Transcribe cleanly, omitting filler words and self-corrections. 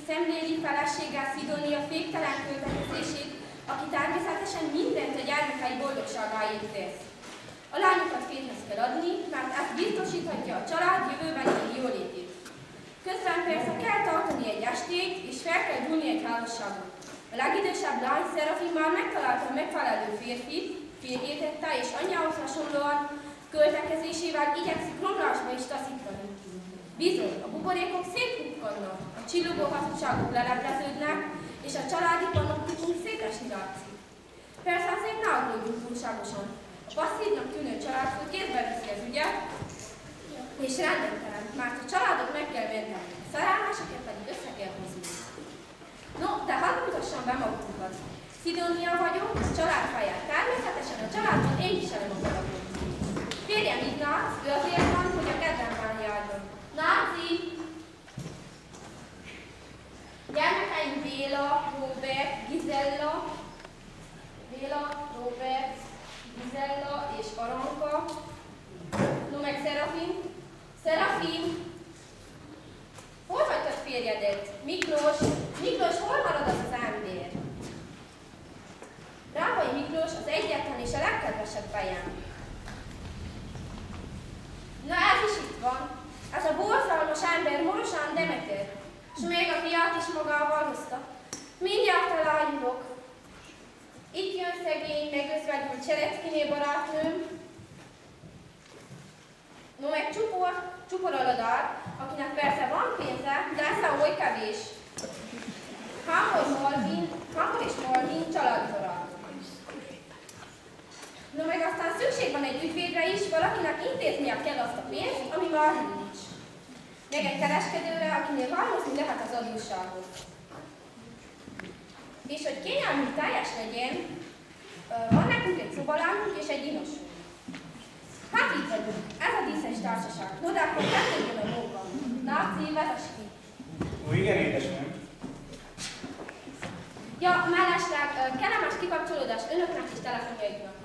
szemléli feleséggel Szidónia féktelen költekezését, aki természetesen mindent a gyermekei boldogságáért tesz. A lányokat férjhez kell adni, mert ez biztosíthatja a család jövőbeni jólétét. Közben persze kell tartani egy estét, és fel kell dúlni egy házasságot. A legidősebb lány Szerafin már megtalálta a megfelelő férfit, férjétette és anyjához hasonlóan költekezésével igyekszik romlásba is taszítani. Bizony, a buborékok széthukkannak, a csillogó hazugságok lelepleződnek, és a családi panoptikum szétesni látszik. Persze azért ne aggódjunk túlságosan. A passzívnak tűnő családfő kézbe viszi az ügyet, és rendetlen, mert a családot meg kell menteni, a szerelmeseket pedig össze kell hozni. No, de hadd mutassam be magunkat. Szidónia vagyok, a család fejjel. Természetesen a családban én viselem a galagot. Férjem Ignác, ő azért van, hogy a kedvemben járjon. Náci! Gyermekeim Béla, Robert, Gizella, és Aranka, no meg Szerafin. Szerafin! Hol hagytad férjedet? Miklós, hol marad az ember? Rábai Miklós az egyetlen és a legkedvesebb fejem. Na ez is itt van. Ez a borzalmas ember Morosán Demeter, s még a fiát is magával hozta. Mindjárt elájulok. Itt jön szegény, megözvegyült Csereckiné barátnőm. No meg Csupor Aladár, akinek persze van pénze, de esze oly kevés. Hámor és Malvin családbarát. No meg aztán szükség van egy ügyvédre is, valakinek intéznie kell azt a pénzt, ami már nincs. Meg egy kereskedőre, akinél halmozni lehet az adósságot. És hogy kényelmünk teljes legyen, van nekünk egy szobalányunk és egy dinosunk. Hát itt vagyunk, ez a díszes társaság. No, de akkor kezdődjön a móka. Náci, vezess ki. Ó, igen, édesem. Ja, mellesleg kellemes kikapcsolódás önöknek és telefonjaiknak.